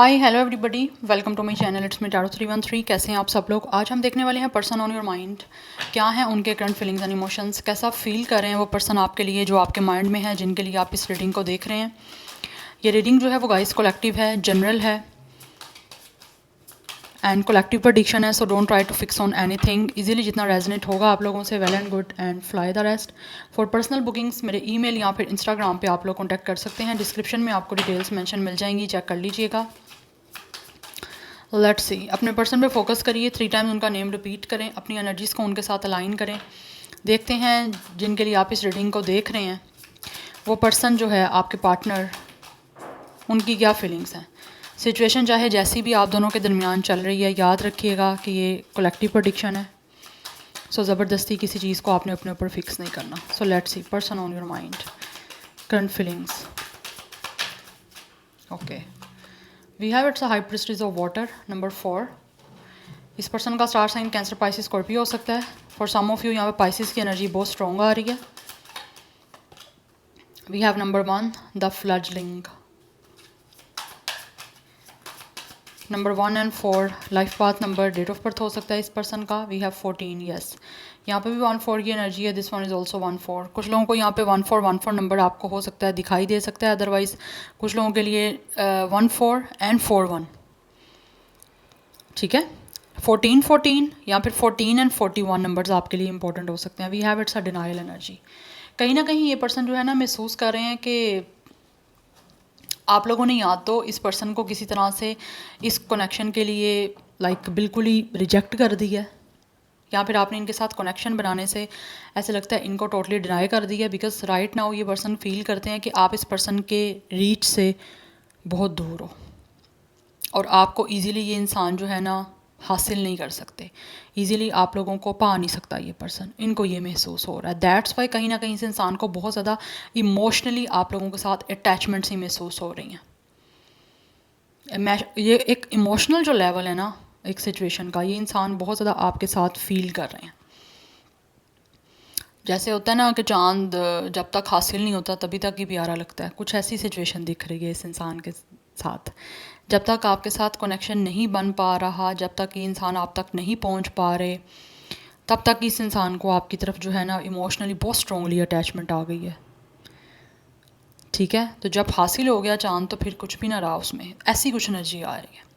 Hi hello everybody, welcome to my channel. It's me tarot 313। कैसे हैं आप सब लोग। आज हम देखने वाले हैं पर्सन ऑन योर माइंड। क्या है उनके करंट फीलिंग्स एंड इमोशंस, कैसा फील कर रहे हैं वो पर्सन आपके लिए जो आपके माइंड में है, जिनके लिए आप इस रीडिंग को देख रहे हैं। ये रीडिंग जो है वो गाइस कलेक्टिव है, जनरल है एंड कलेक्टिव प्रेडिक्शन है। So don't try to fix on anything. Easily जितना रेजनेट होगा आप लोगों से, well and good, and fly the rest. For personal bookings मेरे ईमेल या फिर इंस्टाग्राम पे आप लोग कॉन्टैक्ट कर सकते हैं। डिस्क्रिप्शन में आपको डिटेल्स मेंशन मिल जाएंगी, चेक कर लीजिएगा। लेट्स सी, अपने पर्सन पे फोकस करिए, 3 टाइम्स उनका नेम रिपीट करें, अपनी एनर्जीज़ को उनके साथ अलाइन करें। देखते हैं जिनके लिए आप इस रीडिंग को देख रहे हैं वो पर्सन जो है आपके पार्टनर, उनकी क्या फीलिंग्स हैं। सिचुएशन चाहे जैसी भी आप दोनों के दरमियान चल रही है, याद रखिएगा कि ये कलेक्टिव प्रेडिक्शन है। सो ज़बरदस्ती किसी चीज़ को आपने अपने ऊपर फिक्स नहीं करना। So let's see, person on your mind, current feelings. Okay, we have it's a high priestess of water, number 4। इस पर्सन का star sign cancer, Pisces, Scorpio हो सकता है। फॉर सम ऑफ यू यहाँ पे पाइसिस की एनर्जी बहुत strong आ रही है। We have number 1 the fledgling, number 1 and 4 life path number, date of birth हो सकता है इस पर्सन का। We have 14, yes. यहाँ पे भी 1-4 की एनर्जी है। This one is also 1-4। कुछ लोगों को यहाँ पे 1-4 नंबर आपको हो सकता है दिखाई दे सकता है। अदरवाइज कुछ लोगों के लिए 1-4 एंड 4-1, ठीक है। 14-14 या फिर 14 एंड 41 नंबर्स आपके लिए इंपॉर्टेंट हो सकते हैं। We have it's a denial energy. कहीं ना कहीं ये पर्सन जो है ना महसूस कर रहे हैं कि आप लोगों ने या तो इस पर्सन को किसी तरह से इस कनेक्शन के लिए बिल्कुल ही रिजेक्ट कर दिया है, या फिर आपने इनके साथ कनेक्शन बनाने से ऐसे लगता है इनको टोटली डिनाई कर दिया। बिकॉज राइट नाउ ये पर्सन फील करते हैं कि आप इस पर्सन के रीच से बहुत दूर हो और आपको ईज़िली ये इंसान जो है ना हासिल नहीं कर सकते। ईज़िली आप लोगों को पा नहीं सकता ये पर्सन, इनको ये महसूस हो रहा है। दैट्स वाई कहीं ना कहीं इस इंसान को बहुत ज़्यादा इमोशनली आप लोगों के साथ अटैचमेंट्स ही महसूस हो रही हैं। ये एक इमोशनल जो लेवल है ना एक सिचुएशन का, ये इंसान बहुत ज़्यादा आपके साथ फील कर रहे हैं। जैसे होता है ना कि चांद जब तक हासिल नहीं होता तभी तक ही प्यारा लगता है, कुछ ऐसी सिचुएशन दिख रही है इस इंसान के साथ। जब तक आपके साथ कनेक्शन नहीं बन पा रहा, जब तक ये इंसान आप तक नहीं पहुंच पा रहे, तब तक इस इंसान को आपकी तरफ जो है ना इमोशनली बहुत स्ट्रॉन्गली अटैचमेंट आ गई है, ठीक है। तो जब हासिल हो गया चांद तो फिर कुछ भी ना रहा उसमें, ऐसी कुछ एनर्जी आ रही है।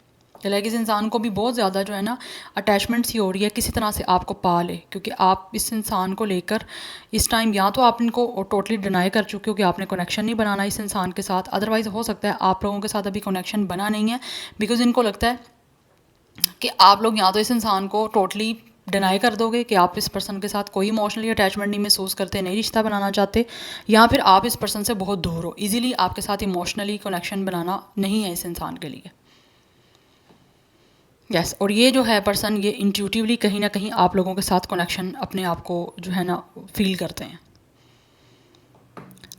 लाइक इस इंसान को भी बहुत ज़्यादा जो है ना अटैचमेंट सी हो रही है, किसी तरह से आपको पा ले, क्योंकि आप इस इंसान को लेकर इस टाइम या तो आप इनको टोटली डिनाई कर चुके हो कि आपने कनेक्शन नहीं बनाना इस इंसान के साथ। अदरवाइज़ हो सकता है आप लोगों के साथ अभी कनेक्शन बना नहीं है, बिकॉज इनको लगता है कि आप लोग या तो इस इंसान को टोटली डिनाई कर दोगे कि आप इस पर्सन के साथ कोई इमोशनली अटैचमेंट नहीं महसूस करते, नहीं रिश्ता बनाना चाहते, या फिर आप इस पर्सन से बहुत दूर हो, इजीली आपके साथ इमोशनली कनेक्शन बनाना नहीं है इस इंसान के लिए। यस, और ये जो है पर्सन ये इंट्यूटिवली कहीं ना कहीं आप लोगों के साथ कनेक्शन अपने आप को जो है ना फील करते हैं।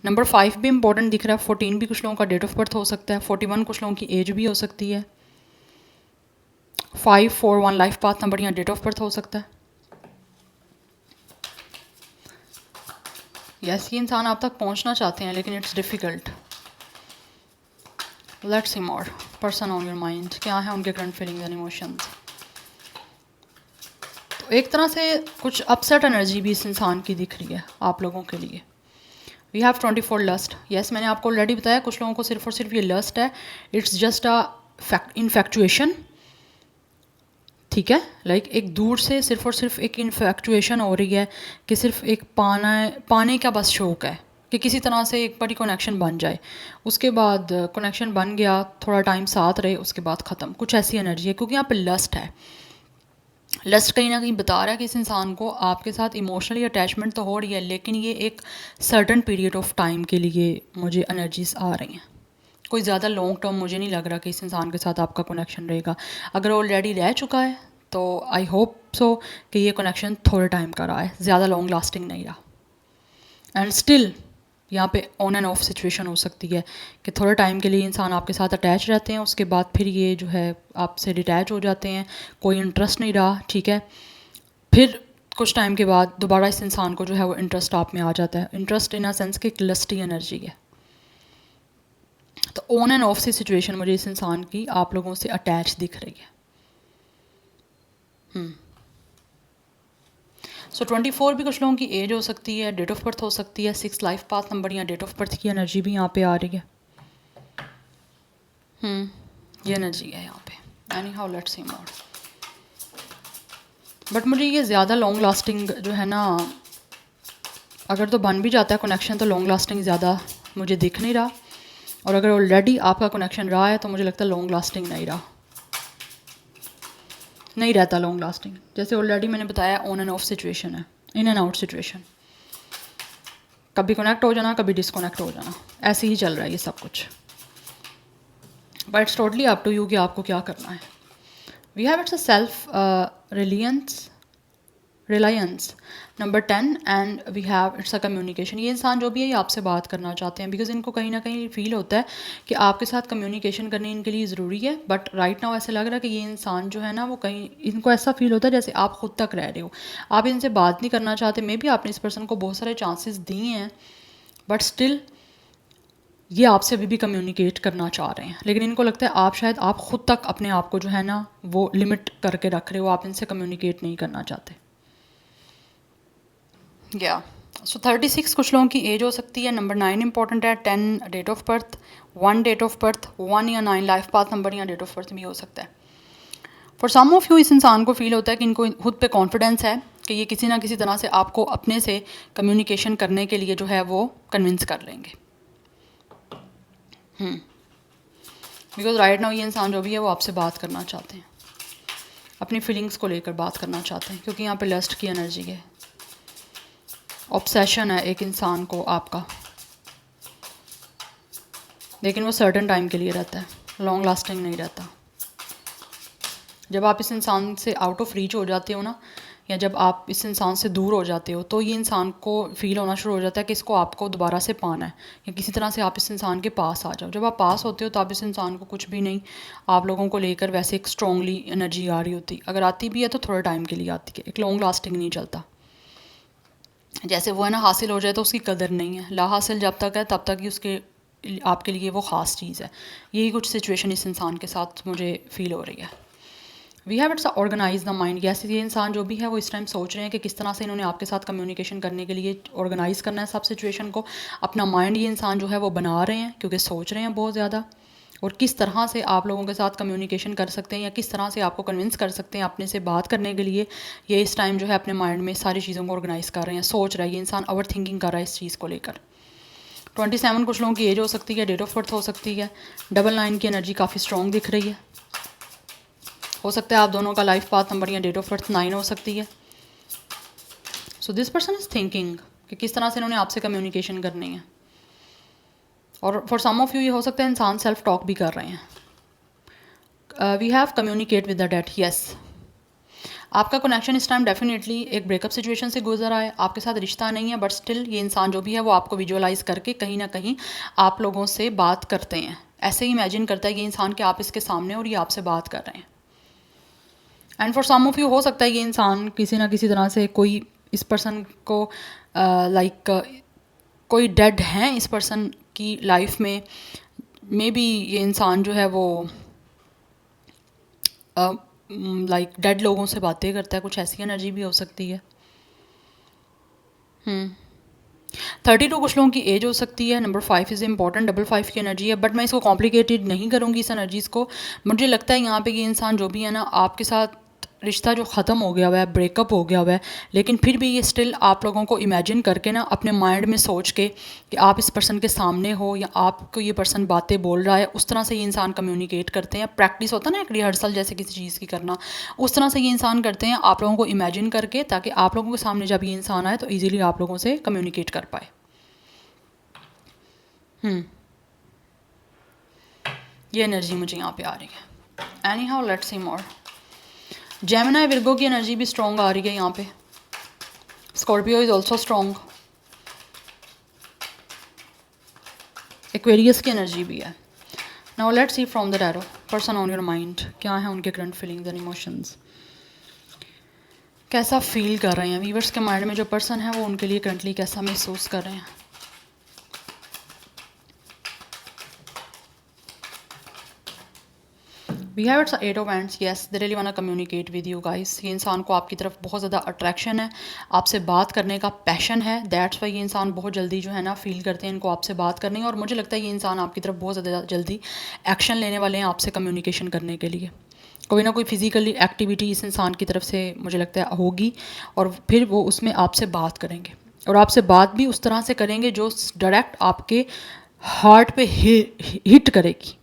नंबर 5 भी इंपॉर्टेंट दिख रहा है। 14 भी कुछ लोगों का डेट ऑफ बर्थ हो सकता है। 41 कुछ लोगों की एज भी हो सकती है। 5-4-1 लाइफ पाथ नंबर यहाँ डेट ऑफ बर्थ हो सकता है। यस, ये इंसान आप तक पहुँचना चाहते हैं लेकिन it's difficult. Let's see more, person on your mind, क्या है उनके करंट फीलिंग्स एंड इमोशंस। तो एक तरह से कुछ अपसेट एनर्जी भी इस इंसान की दिख रही है आप लोगों के लिए। We have 24 lust. यस, मैंने आपको ऑलरेडी बताया कुछ लोगों को सिर्फ और सिर्फ ये लस्ट है, इट्स जस्ट अ इन्फेक्चुएशन, ठीक है। लाइक एक दूर से सिर्फ और सिर्फ एक इन्फेक्चुएशन हो रही है कि सिर्फ एक पाने का बस शौक है कि किसी तरह से एक बड़ी कनेक्शन बन जाए। उसके बाद कनेक्शन बन गया, थोड़ा टाइम साथ रहे, उसके बाद ख़त्म, कुछ ऐसी एनर्जी है। क्योंकि यहाँ पे लस्ट है। लस्ट कहीं ना कहीं बता रहा है कि इस इंसान को आपके साथ इमोशनली अटैचमेंट तो हो रही है, लेकिन ये एक सर्टन पीरियड ऑफ टाइम के लिए मुझे एनर्जीज आ रही हैं। कोई ज़्यादा लॉन्ग टर्म मुझे नहीं लग रहा कि इस इंसान के साथ आपका कनेक्शन रहेगा। अगर ऑलरेडी रह चुका है तो आई होप सो कि ये कनेक्शन थोड़े टाइम का रहा है, ज़्यादा लॉन्ग लास्टिंग नहीं रहा। एंड स्टिल यहाँ पे ऑन एंड ऑफ सिचुएशन हो सकती है कि थोड़े टाइम के लिए इंसान आपके साथ अटैच रहते हैं, उसके बाद फिर ये जो है आपसे डिटैच हो जाते हैं, कोई इंटरेस्ट नहीं रहा, ठीक है। फिर कुछ टाइम के बाद दोबारा इस इंसान को जो है वो इंटरेस्ट आप में आ जाता है। इंटरेस्ट इन अ सेंस कि एक लस्टी एनर्जी है। तो on and off see situation मुझे इस इंसान की आप लोगों से अटैच दिख रही है। सो 24 भी कुछ लोगों की एज हो सकती है, डेट ऑफ बर्थ हो सकती है, 6 लाइफ पाथ नंबर या डेट ऑफ बर्थ की एनर्जी भी यहाँ पे आ रही है। ये एनर्जी है यहाँ पे। Any how let's see more. But मुझे ये ज़्यादा लॉन्ग लास्टिंग जो है ना, अगर तो बन भी जाता है कनेक्शन तो लॉन्ग लास्टिंग ज़्यादा मुझे दिख नहीं रहा, और अगर ऑलरेडी आपका कनेक्शन रहा है तो मुझे लगता है लॉन्ग लास्टिंग नहीं रहता लॉन्ग लास्टिंग। जैसे ऑलरेडी मैंने बताया ऑन एंड ऑफ सिचुएशन है, इन एंड आउट सिचुएशन, कभी कनेक्ट हो जाना कभी डिसकनेक्ट हो जाना, ऐसे ही चल रहा है ये सब कुछ। But it's totally up to you कि आपको क्या करना है। We have it's a self reliance number 10 and we have it's a communication. ये इंसान जो भी है ये आपसे बात करना चाहते हैं, बिकॉज इनको कहीं ना कहीं फील होता है कि आपके साथ कम्युनिकेशन करनी इनके लिए ज़रूरी है। बट राइट नाउ ऐसे लग रहा है कि ये इंसान जो है ना वो कहीं, इनको ऐसा फील होता है जैसे आप खुद तक रह रहे हो, आप इनसे बात नहीं करना चाहते। मे बी आपने इस पर्सन को बहुत सारे चांसेस दिए हैं, बट स्टिल ये आपसे अभी भी कम्युनिकेट करना चाह रहे हैं। लेकिन इनको लगता है आप शायद आप खुद तक अपने आप को जो है ना वो लिमिट करके रख रहे हो, आप इनसे कम्युनिकेट नहीं करना चाहते। या सो 36 कुछ लोगों की एज हो सकती है, नंबर 9 इंपॉर्टेंट है, 10 date of birth, 1 date of birth, 1 या 9 लाइफ पाथ नंबर या डेट ऑफ बर्थ भी हो सकता है। फॉर सम ऑफ यू इस इंसान को फील होता है कि इनको खुद पे कॉन्फिडेंस है कि ये किसी ना किसी तरह से आपको अपने से कम्युनिकेशन करने के लिए जो है वो कन्विंस कर लेंगे। बिकॉज राइट नाउ ये इंसान जो भी है वो आपसे बात करना चाहते हैं, अपनी फीलिंग्स को लेकर बात करना चाहते हैं, क्योंकि यहाँ पे लस्ट की एनर्जी है, ऑब्सेशन है एक इंसान को आपका, लेकिन वो सर्टेन टाइम के लिए रहता है, लॉन्ग लास्टिंग नहीं रहता। जब आप इस इंसान से आउट ऑफ रीच हो जाते हो ना, या जब आप इस इंसान से दूर हो जाते हो, तो ये इंसान को फील होना शुरू हो जाता है कि इसको आपको दोबारा से पाना है, या किसी तरह से आप इस इंसान के पास आ जाओ। जब आप पास होते हो तो आप इस इंसान को कुछ भी नहीं, आप लोगों को लेकर वैसे एक स्ट्रॉन्गली एनर्जी आ रही होती, अगर आती भी है तो थोड़े टाइम के लिए आती है, एक लॉन्ग लास्टिंग नहीं चलता। जैसे वो है ना, हासिल हो जाए तो उसकी कदर नहीं है, ला हासिल जब तक है तब तक ही उसके आपके लिए वो ख़ास चीज़ है। यही कुछ सिचुएशन इस इंसान के साथ मुझे फील हो रही है। We have it's organise the mind. Yes, ये इंसान जो भी है वो इस टाइम सोच रहे हैं कि किस तरह से इन्होंने आपके साथ कम्युनिकेशन करने के लिए ऑर्गेनाइज करना है सब सिचुएशन को। अपना माइंड ये इंसान जो है वो बना रहे हैं, क्योंकि सोच रहे हैं बहुत ज़्यादा, और किस तरह से आप लोगों के साथ कम्युनिकेशन कर सकते हैं, या किस तरह से आपको कन्विंस कर सकते हैं अपने से बात करने के लिए। ये इस टाइम जो है अपने माइंड में सारी चीज़ों को ऑर्गेनाइज कर रहे हैं, सोच रहा है ये इंसान, ओवर थिंकिंग कर रहा है इस चीज़ को लेकर। 27 कुछ लोगों की एज हो सकती है, डेट ऑफ बर्थ हो सकती है, 99 की एनर्जी काफ़ी स्ट्रॉन्ग दिख रही है। हो सकता है आप दोनों का लाइफ पाथ नंबर या डेट ऑफ बर्थ 9 हो सकती है। So this person is thinking कि किस तरह से इन्होंने आपसे कम्युनिकेशन करनी है। और फॉर सम ऑफ यू ये हो सकता है इंसान सेल्फ टॉक भी कर रहे हैं। We have communicate with the dead. Yes, आपका कनेक्शन इस टाइम डेफिनेटली एक ब्रेकअप सिचुएशन से गुजर रहा है, आपके साथ रिश्ता नहीं है, बट स्टिल ये इंसान जो भी है वो आपको विजुअलाइज करके कहीं ना कहीं आप लोगों से बात करते हैं। ऐसे ही इमेजिन करता है ये इंसान कि आप इसके सामने और ये आपसे बात कर रहे हैं। And for some of you हो सकता है ये इंसान किसी ना किसी तरह से कोई इस पर्सन को कोई डेड हैं इस पर्सन की लाइफ में। मे बी ये इंसान जो है वो डेड लोगों से बातें करता है, कुछ ऐसी एनर्जी भी हो सकती है। 32 कुछ लोगों की एज हो सकती है, नंबर 5 इज़ इंपॉर्टेंट, 55 की एनर्जी है, बट मैं इसको कॉम्प्लिकेटेड नहीं करूँगी इस एनर्जीज़ को। मुझे लगता है यहाँ पे ये इंसान जो भी है ना, आपके साथ रिश्ता जो ख़त्म हो गया हुआ है, ब्रेकअप हो गया हुआ है, लेकिन फिर भी ये स्टिल आप लोगों को इमेजिन करके ना अपने माइंड में सोच के कि आप इस पर्सन के सामने हो या आपको ये पर्सन बातें बोल रहा है, उस तरह से ये इंसान कम्युनिकेट करते हैं। प्रैक्टिस होता है ना एक रिहर्सल जैसे किसी चीज़ की करना, उस तरह से ये इंसान करते हैं आप लोगों को इमेजिन करके, ताकि आप लोगों के सामने जब ये इंसान आए तो ईजिली आप लोगों से कम्युनिकेट कर पाए। ये एनर्जी मुझे यहाँ पे आ रही है। Any how let's see more. Gemini Virgo की एनर्जी भी स्ट्रॉन्ग आ रही है यहाँ पे। Scorpio is also strong. Aquarius की एनर्जी भी है। Now let's see from the tarot person on your mind, क्या है उनके करंट फीलिंग्स एंड इमोशंस, कैसा फील कर रहे हैं व्यूअर्स के माइंड में जो पर्सन है वो उनके लिए करंटली कैसा महसूस कर रहे हैं। We have it's eight of hands, yes they really want to communicate with you guys. ये इंसान को आपकी तरफ बहुत ज़्यादा अट्रैक्शन है, आपसे बात करने का पैशन है। दैट्स वाई ये इंसान बहुत जल्दी जो है ना फील करते हैं इनको आपसे बात करनी है, और मुझे लगता है ये इंसान आपकी तरफ बहुत ज़्यादा जल्दी एक्शन लेने वाले हैं आपसे कम्युनिकेशन करने के लिए। कोई ना कोई फिजिकली एक्टिविटी इस इंसान की तरफ से मुझे लगता है होगी, और फिर वो उसमें आपसे बात करेंगे, और आपसे बात भी उस तरह से करेंगे जो डायरेक्ट आपके हार्ट पे हिट करेगी।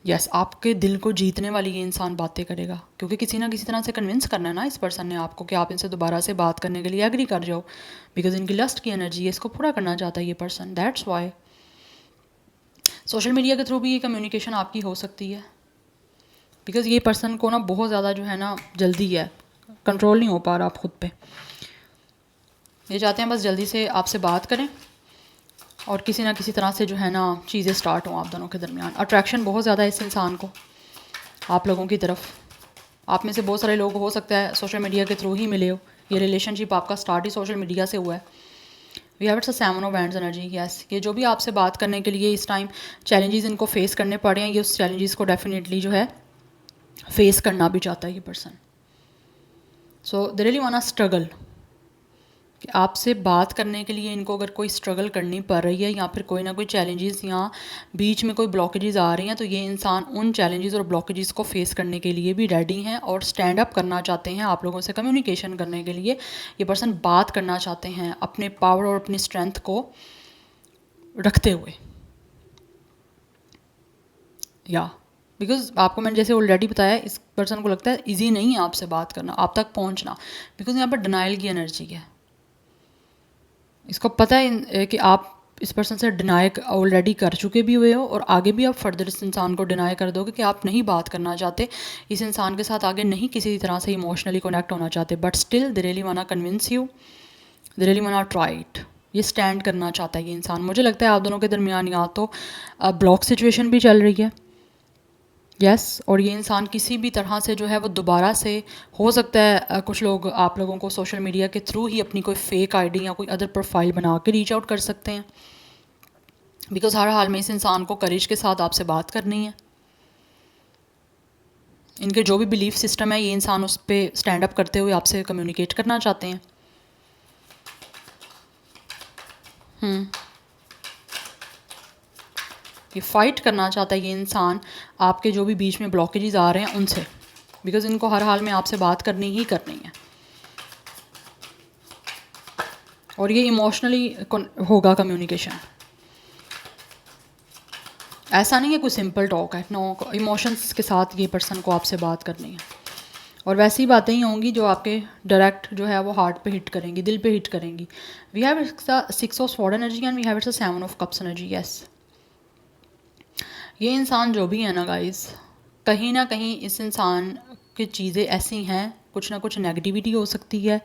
यस आपके दिल को जीतने वाली ये इंसान बातें करेगा, क्योंकि किसी ना किसी तरह से कन्विंस करना है ना इस पर्सन ने आपको कि आप इनसे दोबारा से बात करने के लिए एग्री कर जाओ, बिकॉज इनकी लस्ट की एनर्जी है, इसको पूरा करना चाहता है ये person. That's why social media के थ्रू भी ये कम्युनिकेशन आपकी हो सकती है, बिकॉज ये पर्सन को ना बहुत ज़्यादा जो है ना जल्दी है, कंट्रोल नहीं हो पा रहा आप खुद पे। ये चाहते हैं बस जल्दी से आपसे बात करें, और किसी ना किसी तरह से जो है ना चीज़ें स्टार्ट हों आप दोनों के दरमियान। अट्रैक्शन बहुत ज़्यादा है इस इंसान को आप लोगों की तरफ। आप में से बहुत सारे लोग हो सकता है सोशल मीडिया के थ्रू ही मिले हो, ये रिलेशनशिप आपका स्टार्ट ही सोशल मीडिया से हुआ है। We have it's a seven of wands energy, yes ये जो भी आपसे बात करने के लिए इस टाइम चैलेंजेस इनको फेस करने पड़े हैं, ये उस चैलेंजेस को डेफिनेटली जो है फेस करना भी चाहता है ये person. So they really want to struggle, कि आपसे बात करने के लिए इनको अगर कोई स्ट्रगल करनी पड़ रही है, या फिर कोई ना कोई चैलेंजेस या बीच में कोई ब्लॉकेजेस आ रही हैं, तो ये इंसान उन चैलेंजेस और ब्लॉकेजेस को फेस करने के लिए भी रेडी हैं और स्टैंड अप करना चाहते हैं आप लोगों से कम्युनिकेशन करने के लिए। ये पर्सन बात करना चाहते हैं अपने पावर और अपनी स्ट्रेंथ को रखते हुए, या बिकॉज आपको मैंने जैसे ऑलरेडी बताया इस पर्सन को लगता है ईजी नहीं है आपसे बात करना, आप तक पहुँचना, बिकॉज यहाँ पर डिनाइल की एनर्जी है। इसको पता है कि आप इस पर्सन से डिनाई ऑलरेडी कर चुके भी हुए हो, और आगे भी आप फर्दर इस इंसान को डिनाई कर दोगे कि आप नहीं बात करना चाहते इस इंसान के साथ, आगे नहीं किसी तरह से इमोशनली कनेक्ट होना चाहते, but still they really want to convince you, they really want to try it. ये स्टैंड करना चाहता है ये इंसान। मुझे लगता है आप दोनों के दरमियान या तो ब्लॉक सिचुएशन भी चल रही है, यस और ये इंसान किसी भी तरह से जो है वो दोबारा से हो सकता है कुछ लोग आप लोगों को सोशल मीडिया के थ्रू ही अपनी कोई फेक आईडी या कोई अदर प्रोफाइल बना के रीच आउट कर सकते हैं, बिकॉज हर हाल में इस इंसान को करेज के साथ आपसे बात करनी है। इनके जो भी बिलीफ सिस्टम है ये इंसान उस पर स्टैंड अप करते हुए आपसे कम्युनिकेट करना चाहते हैं। ये फ़ाइट करना चाहता है ये इंसान आपके जो भी बीच में ब्लॉकेजेस आ रहे हैं उनसे, बिकॉज इनको हर हाल में आपसे बात करनी ही करनी है, और ये इमोशनली होगा कम्युनिकेशन। ऐसा नहीं है कोई सिंपल टॉक है, नो इमोशंस के साथ ये पर्सन को आपसे बात करनी है, और वैसी बातें ही होंगी जो आपके डायरेक्ट जो है वो हार्ट पे हिट करेंगी, दिल पे हिट करेंगी। We have it's a 6 of sword energy and we have it's a 7 of cups energy, yes ये इंसान जो भी है ना गाइस, कहीं ना कहीं इस इंसान की चीज़ें ऐसी हैं, कुछ ना कुछ नेगेटिविटी हो सकती है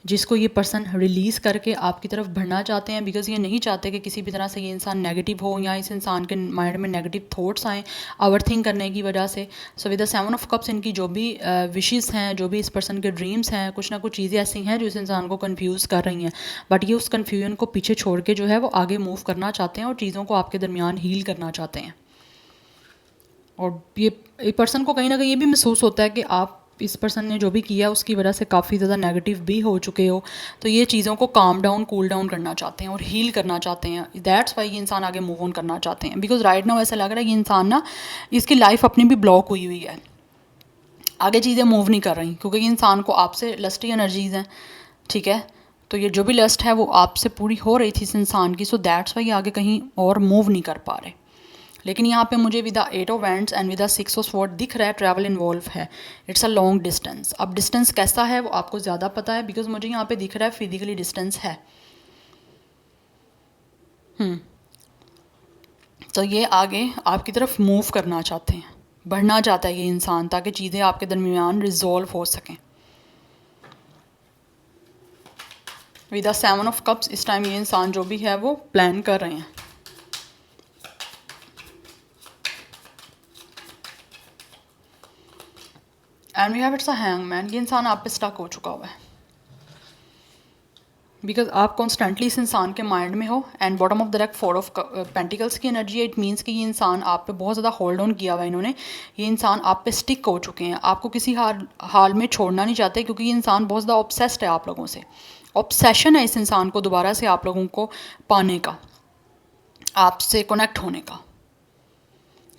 जिसको ये पर्सन रिलीज़ करके आपकी तरफ बढ़ना चाहते हैं, बिकॉज ये नहीं चाहते कि किसी भी तरह से ये इंसान नेगेटिव हो या इस इंसान के माइंड में नेगेटिव थॉट्स आएँ ओवर थिंक करने की वजह से। So with the 7 of cups इनकी जो भी विशेस हैं, जो भी इस पर्सन के ड्रीम्स हैं, कुछ ना कुछ चीज़ें ऐसी हैं जो इस इंसान को कन्फ्यूज़ कर रही हैं, बट ये उस कन्फ्यूजन को पीछे छोड़ के जो है वो आगे मूव करना चाहते हैं और चीज़ों को आपके दरमियान हील करना चाहते हैं। और ये पर्सन को कहीं ना कहीं ये भी महसूस होता है कि आप इस पर्सन ने जो भी किया उसकी वजह से काफ़ी ज़्यादा नेगेटिव भी हो चुके हो, तो ये चीज़ों को काम डाउन कूल डाउन करना चाहते हैं और हील करना चाहते हैं। दैट्स वाई ये इंसान आगे मूव ऑन करना चाहते हैं, बिकॉज राइट नाउ ऐसा लग रहा है ये इंसान ना इसकी लाइफ अपनी भी ब्लॉक हुई हुई है, आगे चीज़ें मूव नहीं कर रही, क्योंकि ये इंसान को आपसे लस्टी एनर्जीज़ हैं, ठीक है, तो ये जो भी लस्ट है वो आपसे पूरी हो रही थी इस इंसान की, सो दैट्स वाई आगे कहीं और मूव नहीं कर पा रहे। लेकिन यहाँ पे मुझे with 8 of wands and with 6 of sword दिख रहा है ट्रैवल इन्वॉल्व है, इट्स अ लॉन्ग डिस्टेंस। अब डिस्टेंस कैसा है वो आपको ज़्यादा पता है, बिकॉज मुझे यहाँ पे दिख रहा है फिजिकली डिस्टेंस है। तो ये आगे आपकी तरफ मूव करना चाहते हैं, बढ़ना चाहता है ये इंसान, ताकि चीज़ें आपके दरमियान रिजॉल्व हो सकें। विद 7 ऑफ कप्स इस टाइम ये इंसान जो भी है वो प्लान कर रहे हैं। And we have it's a hangman, ये इंसान आप पे स्टक हो चुका हुआ है, बिकॉज आप कॉन्स्टेंटली इस इंसान के माइंड में हो and bottom of the deck 4 of pentacles की एनर्जी है। इट मीन्स कि ये इंसान आप पे बहुत ज़्यादा होल्ड ऑन किया हुआ है इन्होंने। ये इंसान आप पे स्टिक हो चुके हैं, आपको किसी हाल में छोड़ना नहीं चाहते, क्योंकि ये इंसान बहुत ज़्यादा ऑब्सेस्ड है आप लोगों से। ऑब्सेशन है इस इंसान को दोबारा से आप लोगों को पाने का, आपसे कनेक्ट होने का,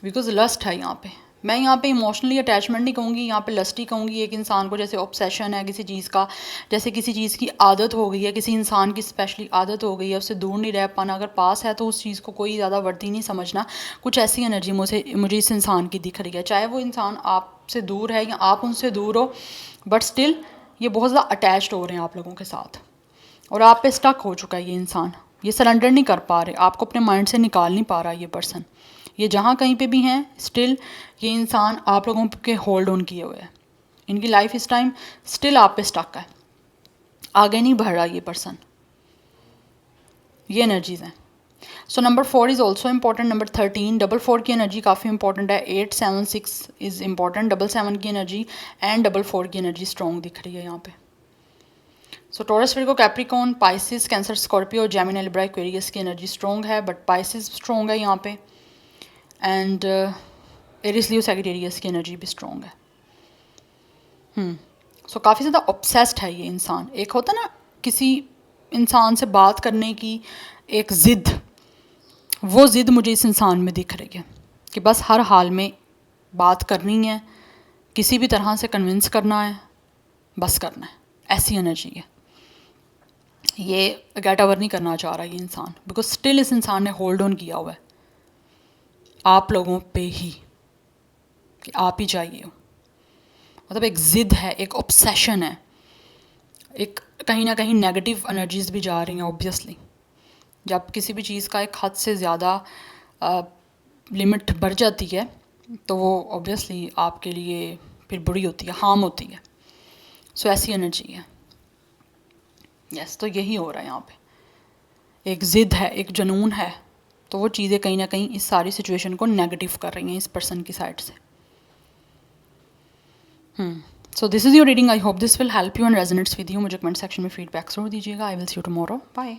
बिकॉज लस्ट है यहाँ पे। मैं यहाँ पे इमोशनली अटैचमेंट नहीं कहूँगी, यहाँ पे लस्ट ही कहूँगी। एक इंसान को जैसे ऑब्सेशन है किसी चीज़ का, जैसे किसी चीज़ की आदत हो गई है, किसी इंसान की स्पेशली आदत हो गई है, उससे दूर नहीं रह पाना। अगर पास है तो उस चीज़ को कोई ज़्यादा वर्दी नहीं समझना। कुछ ऐसी एनर्जी मुझे इस इंसान की दिख रही है, चाहे वो इंसान आपसे दूर है या आप उनसे दूर हो, बट स्टिल ये बहुत ज़्यादा अटैच्ड हो रहे हैं आप लोगों के साथ, और आप पे स्टक हो चुका है ये इंसान। ये सरेंडर नहीं कर पा रहे, आपको अपने माइंड से निकाल नहीं पा रहा ये पर्सन। ये जहाँ कहीं पे भी हैं, स्टिल ये इंसान आप लोगों के होल्ड ऑन किए हुए है। इनकी लाइफ इस टाइम स्टिल आप पे स्टक है, आगे नहीं बढ़ रहा ये पर्सन। ये एनर्जीज हैं। So number 4 is also important. Number 13 double 4 की एनर्जी काफ़ी इंपॉर्टेंट है। 8 7 6 इज़ इंपॉर्टेंट। डबल 7 की एनर्जी एंड डबल 4 की एनर्जी स्ट्रॉन्ग दिख रही है यहाँ पे। So Taurus, Virgo, Capricorn, Pisces, Cancer, Scorpio, Gemini, Libra, Aquarius की एनर्जी स्ट्रॉन्ग है, बट पाइसिस स्ट्रॉन्ग है यहाँ पे। एंड एरिस, लियो, सैजिटेरियस की एनर्जी भी स्ट्रॉन्ग है। सो काफ़ी ज़्यादा ऑब्सेस्ड है ये इंसान। एक होता ना किसी इंसान से बात करने की एक ज़िद, वो ज़िद मुझे इस इंसान में दिख रही है कि बस हर हाल में बात करनी है, किसी भी तरह से कन्विंस करना है, बस करना है। ऐसी एनर्जी है। ये गेट ओवर नहीं करना चाह रहा ये इंसान, बिकॉज स्टिल इस इंसान ने होल्ड ऑन किया हुआ है आप लोगों पे ही, कि आप ही चाहिए हो। मतलब एक ज़िद है, एक ऑब्सेशन है, एक कहीं ना कहीं नेगेटिव एनर्जीज भी जा रही हैं ऑब्वियसली। जब किसी भी चीज़ का एक हद से ज़्यादा लिमिट बढ़ जाती है तो वो ऑब्वियसली आपके लिए फिर बुरी होती है, हार्म होती है। सो ऐसी एनर्जी है। यस, तो यही हो रहा है यहाँ पे। एक ज़िद है, एक जुनून है, तो वो चीज़ें कहीं ना कहीं इस सारी सिचुएशन को नेगेटिव कर रही हैं इस पर्सन की साइड से। So this is your reading. I hope this will help you and resonates with you. मुझे कमेंट सेक्शन में फीडबैक जरूर दीजिएगा। I will see you tomorrow. Bye.